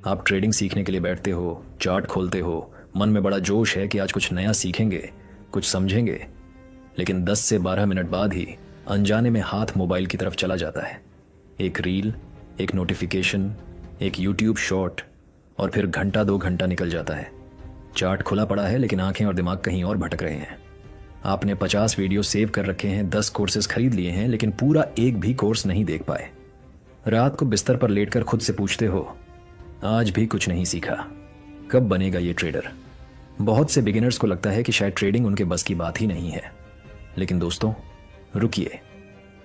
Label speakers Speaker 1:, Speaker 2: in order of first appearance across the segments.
Speaker 1: आप ट्रेडिंग सीखने के लिए बैठते हो, चार्ट खोलते हो, मन में बड़ा जोश है कि आज कुछ नया सीखेंगे, कुछ समझेंगे, लेकिन 10 से 12 मिनट बाद ही अनजाने में हाथ मोबाइल की तरफ चला जाता है। एक रील, एक नोटिफिकेशन, एक यूट्यूब शॉर्ट और फिर घंटा 2 घंटा निकल जाता है। चार्ट खुला पड़ा है लेकिन आंखें और दिमाग कहीं और भटक रहे हैं। आपने 50 वीडियो सेव कर रखे हैं, 10 कोर्सेज खरीद लिए हैं, लेकिन पूरा एक भी कोर्स नहीं देख पाए। रात को बिस्तर पर लेटकर खुद से पूछते हो, आज भी कुछ नहीं सीखा, कब बनेगा ये ट्रेडर। बहुत से बिगिनर्स को लगता है कि शायद ट्रेडिंग उनके बस की बात ही नहीं है, लेकिन दोस्तों रुकिए।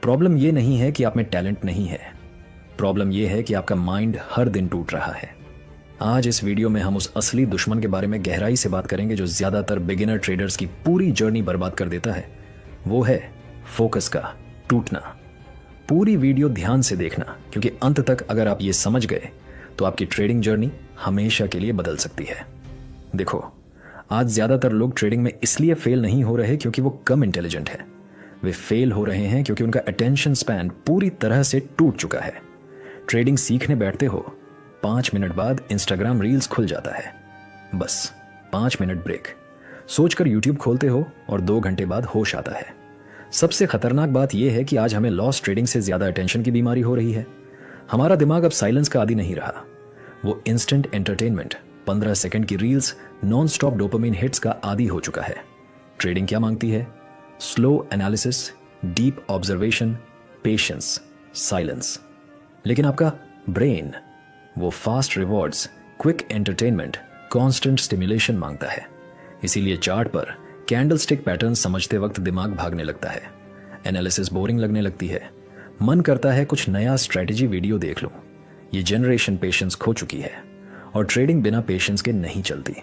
Speaker 1: प्रॉब्लम ये नहीं है कि आप में टैलेंट नहीं है, प्रॉब्लम ये है कि आपका माइंड हर दिन टूट रहा है। आज इस वीडियो में हम उस असली दुश्मन के बारे में गहराई से बात करेंगे जो ज्यादातर बिगिनर ट्रेडर्स की पूरी जर्नी बर्बाद कर देता है। वो है फोकस का टूटना। पूरी वीडियो ध्यान से देखना, क्योंकि अंत तक अगर आप ये समझ गए तो आपकी ट्रेडिंग जर्नी हमेशा के लिए बदल सकती है। देखो, आज ज्यादातर लोग ट्रेडिंग में इसलिए फेल नहीं हो रहे क्योंकि वो कम इंटेलिजेंट है। वे फेल हो रहे हैं क्योंकि उनका अटेंशन स्पैन पूरी तरह से टूट चुका है। ट्रेडिंग सीखने बैठते हो, 5 मिनट बाद इंस्टाग्राम रील्स खुल जाता है। बस 5 मिनट ब्रेक सोचकर यूट्यूब खोलते हो और 2 घंटे बाद होश आता है। सबसे खतरनाक बात यह है कि आज हमें लॉस ट्रेडिंग से ज्यादा अटेंशन की बीमारी हो रही है। हमारा दिमाग अब साइलेंस का आदी नहीं रहा। वो इंस्टेंट एंटरटेनमेंट, 15 सेकंड की reels, non stop dopamine hits का आदी हो चुका है। ट्रेडिंग क्या मांगती है? Slow analysis, deep observation, patience, silence. लेकिन आपका ब्रेन वो fast rewards, quick entertainment, constant stimulation मांगता है। इसीलिए चार्ट पर कैंडलस्टिक पैटर्न समझते वक्त दिमाग भागने लगता है, एनालिसिस बोरिंग लगने लगती है, मन करता है कुछ नया स्ट्रेटेजी वीडियो देख लूं। ये जनरेशन पेशेंस खो चुकी है और ट्रेडिंग बिना पेशेंस के नहीं चलती।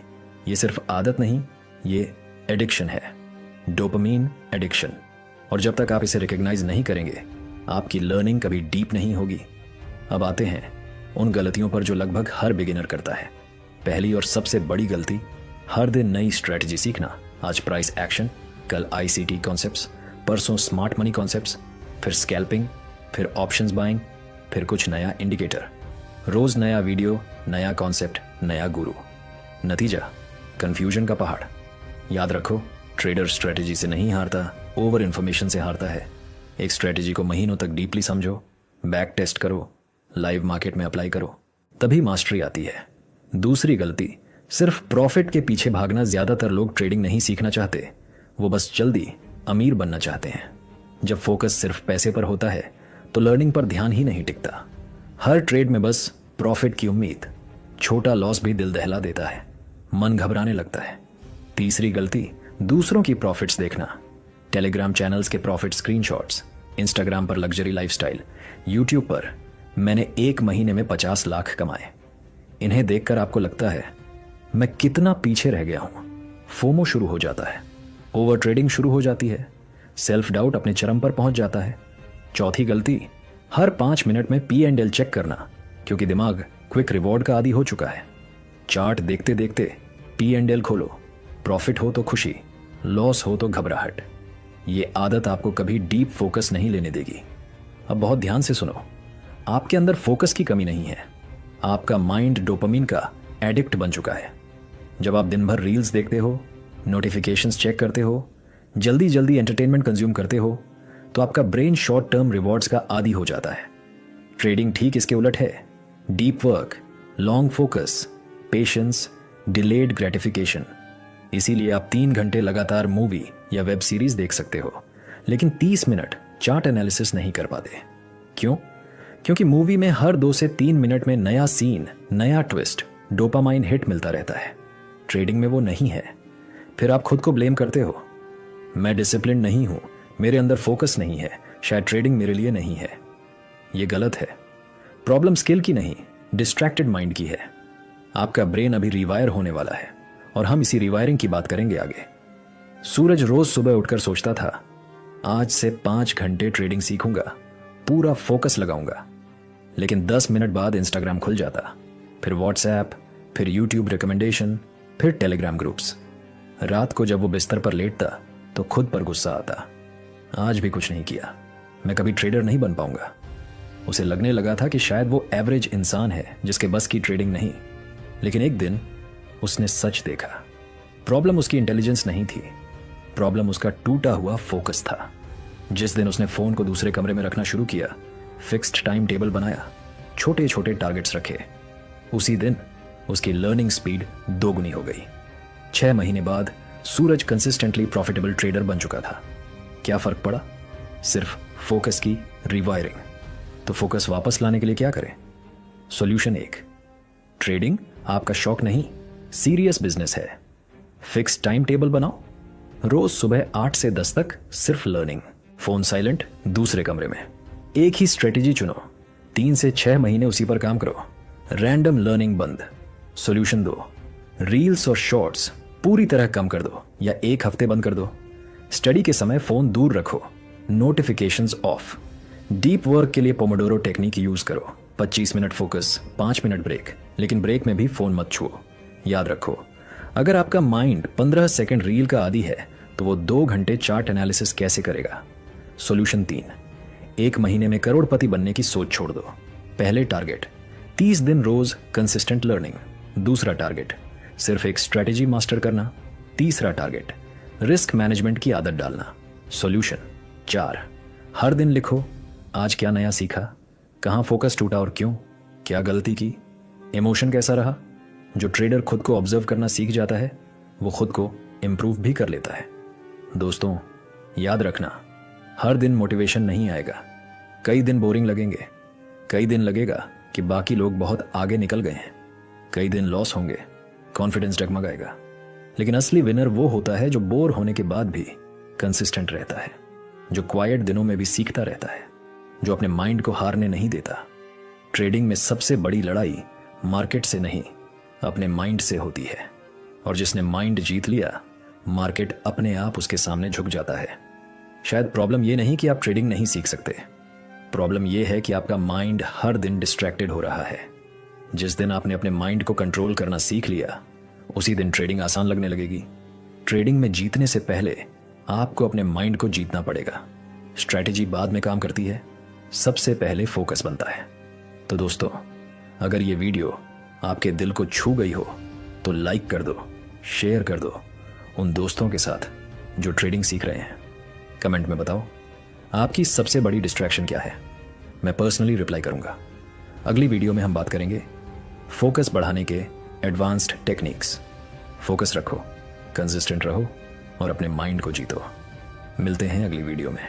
Speaker 1: ये सिर्फ आदत नहीं, ये एडिक्शन है, डोपामीन एडिक्शन। और जब तक आप इसे रिकॉग्नाइज नहीं करेंगे, आपकी लर्निंग कभी डीप नहीं होगी। अब आते हैं उन गलतियों पर जो लगभग हर बिगिनर करता है। पहली और सबसे बड़ी गलती, हर दिन नई स्ट्रेटजी सीखना। आज प्राइस एक्शन, कल आईसीटी कॉन्सेप्ट्स, परसों स्मार्ट मनी कॉन्सेप्ट्स, फिर स्कैल्पिंग, फिर ऑप्शंस बाइंग, फिर कुछ नया इंडिकेटर। रोज नया वीडियो, नया कॉन्सेप्ट, नया गुरु। नतीजा कंफ्यूजन का पहाड़। याद रखो, ट्रेडर स्ट्रेटजी से नहीं हारता, ओवर इन्फॉर्मेशन से हारता है। एक स्ट्रेटजी को महीनों तक डीपली समझो, बैक टेस्ट करो, लाइव मार्केट में अप्लाई करो, तभी मास्टरी आती है। दूसरी गलती, सिर्फ प्रॉफिट के पीछे भागना। ज्यादातर लोग ट्रेडिंग नहीं सीखना चाहते, वो बस जल्दी अमीर बनना चाहते हैं। जब फोकस सिर्फ पैसे पर होता है तो लर्निंग पर ध्यान ही नहीं टिकता। हर ट्रेड में बस प्रॉफिट की उम्मीद, छोटा लॉस भी दिल दहला देता है, मन घबराने लगता है। तीसरी गलती, दूसरों की प्रॉफिट्स देखना। टेलीग्राम चैनल्स के प्रॉफिट स्क्रीनशॉट्स, इंस्टाग्राम पर लग्जरी लाइफस्टाइल, यूट्यूब पर मैंने 1 महीने में 50 लाख कमाए। इन्हें देखकर आपको लगता है मैं कितना पीछे रह गया हूं। फोमो शुरू हो जाता है, ओवर ट्रेडिंग शुरू हो जाती है, सेल्फ डाउट अपने चरम पर पहुंच जाता है। चौथी गलती, हर 5 मिनट में P&L चेक करना, क्योंकि दिमाग क्विक रिवॉर्ड का आदी हो चुका है। चार्ट देखते देखते P&L खोलो, प्रॉफिट हो तो खुशी, लॉस हो तो घबराहट। ये आदत आपको कभी डीप फोकस नहीं लेने देगी। अब बहुत ध्यान से सुनो, आपके अंदर फोकस की कमी नहीं है, आपका माइंड डोपामिन का एडिक्ट बन चुका है। जब आप दिन भर रील्स देखते हो, नोटिफिकेशंस चेक करते हो, जल्दी जल्दी एंटरटेनमेंट कंज्यूम करते हो, तो आपका ब्रेन शॉर्ट टर्म रिवॉर्ड्स का आदी हो जाता है। ट्रेडिंग ठीक इसके उलट है। Deep work, long focus, patience, delayed gratification. इसीलिए आप 3 घंटे लगातार मूवी या वेब सीरीज देख सकते हो, लेकिन 30 मिनट चार्ट एनालिसिस नहीं कर पाते। क्यों? क्योंकि मूवी में हर 2 से 3 मिनट में नया सीन, नया ट्विस्ट, डोपामाइन हिट मिलता रहता है। ट्रेडिंग में वो नहीं है। फिर आप खुद को ब्लेम करते हो, मैं डिसिप्लिन नहीं हूं, मेरे अंदर फोकस नहीं है, शायद ट्रेडिंग मेरे लिए नहीं है। ये गलत है। प्रॉब्लम स्किल की नहीं, डिस्ट्रैक्टेड माइंड की है। आपका ब्रेन अभी रिवायर होने वाला है और हम इसी रिवायरिंग की बात करेंगे आगे। सूरज रोज सुबह उठकर सोचता था, आज से 5 घंटे ट्रेडिंग सीखूंगा, पूरा फोकस लगाऊंगा। लेकिन 10 मिनट बाद इंस्टाग्राम खुल जाता, फिर व्हाट्सएप, फिर यूट्यूब रिकमेंडेशन, फिर टेलीग्राम ग्रुप्स। रात को जब वो बिस्तर पर लेटता तो खुद पर गुस्सा आता, आज भी कुछ नहीं किया, मैं कभी ट्रेडर नहीं बन पाऊंगा। उसे लगने लगा था कि शायद वो एवरेज इंसान है जिसके बस की ट्रेडिंग नहीं। लेकिन एक दिन उसने सच देखा। प्रॉब्लम उसकी इंटेलिजेंस नहीं थी, प्रॉब्लम उसका टूटा हुआ फोकस था। जिस दिन उसने फोन को दूसरे कमरे में रखना शुरू किया, फिक्स्ड टाइम टेबल बनाया, छोटे छोटे टारगेट्स रखे, उसी दिन उसकी लर्निंग स्पीड दोगुनी हो गई। 6 महीने बाद सूरज कंसिस्टेंटली प्रॉफिटेबल ट्रेडर बन चुका था। क्या फर्क पड़ा? सिर्फ फोकस की रिवायरिंग। तो फोकस वापस लाने के लिए क्या करें? सॉल्यूशन 1, ट्रेडिंग आपका शौक नहीं, सीरियस बिजनेस है। फिक्स टाइम टेबल बनाओ, रोज सुबह 8 से 10 तक सिर्फ लर्निंग, फोन साइलेंट, दूसरे कमरे में। एक ही स्ट्रेटेजी चुनो, 3 से 6 महीने उसी पर काम करो, रैंडम लर्निंग बंद। सॉल्यूशन 2, रील्स और शॉर्ट्स पूरी तरह कम कर दो या 1 हफ्ते बंद कर दो। स्टडी के समय फोन दूर रखो, नोटिफिकेशंस ऑफ। डीप वर्क के लिए पोमोडोरो टेक्निक यूज करो, 25 मिनट फोकस, 5 मिनट ब्रेक, लेकिन ब्रेक में भी फोन मत छुओ। याद रखो, अगर आपका माइंड 15 सेकंड रील का आदी है तो वो 2 घंटे चार्ट एनालिसिस कैसे करेगा? सॉल्यूशन 3, 1 महीने में करोड़पति बनने की सोच छोड़ दो। पहले टारगेट 30 दिन रोज कंसिस्टेंट लर्निंग। दूसरा टारगेट सिर्फ एक स्ट्रेटेजी मास्टर करना। तीसरा टारगेट रिस्क मैनेजमेंट की आदत डालना। सॉल्यूशन 4, हर दिन लिखो, आज क्या नया सीखा, कहाँ फोकस टूटा और क्यों, क्या गलती की, इमोशन कैसा रहा। जो ट्रेडर खुद को ऑब्जर्व करना सीख जाता है वो खुद को इम्प्रूव भी कर लेता है। दोस्तों, याद रखना, हर दिन मोटिवेशन नहीं आएगा। कई दिन बोरिंग लगेंगे, कई दिन लगेगा कि बाकी लोग बहुत आगे निकल गए हैं, कई दिन लॉस होंगे, कॉन्फिडेंस डगमगाएगा। लेकिन असली विनर वो होता है जो बोर होने के बाद भी कंसिस्टेंट रहता है, जो क्वाइट दिनों में भी सीखता रहता है, जो अपने माइंड को हारने नहीं देता। ट्रेडिंग में सबसे बड़ी लड़ाई मार्केट से नहीं, अपने माइंड से होती है। और जिसने माइंड जीत लिया, मार्केट अपने आप उसके सामने झुक जाता है। शायद प्रॉब्लम ये नहीं कि आप ट्रेडिंग नहीं सीख सकते, प्रॉब्लम ये है कि आपका माइंड हर दिन डिस्ट्रैक्टेड हो रहा है। जिस दिन आपने अपने माइंड को कंट्रोल करना सीख लिया, उसी दिन ट्रेडिंग आसान लगने लगेगी। ट्रेडिंग में जीतने से पहले आपको अपने माइंड को जीतना पड़ेगा। स्ट्रैटेजी बाद में काम करती है, सबसे पहले फोकस बनता है। तो दोस्तों, अगर ये वीडियो आपके दिल को छू गई हो तो लाइक कर दो, शेयर कर दो उन दोस्तों के साथ जो ट्रेडिंग सीख रहे हैं। कमेंट में बताओ आपकी सबसे बड़ी डिस्ट्रैक्शन क्या है, मैं पर्सनली रिप्लाई करूंगा। अगली वीडियो में हम बात करेंगे फोकस बढ़ाने के एडवांस्ड टेक्निक्स। फोकस रखो, कंसिस्टेंट रहो और अपने माइंड को जीतो। मिलते हैं अगली वीडियो में।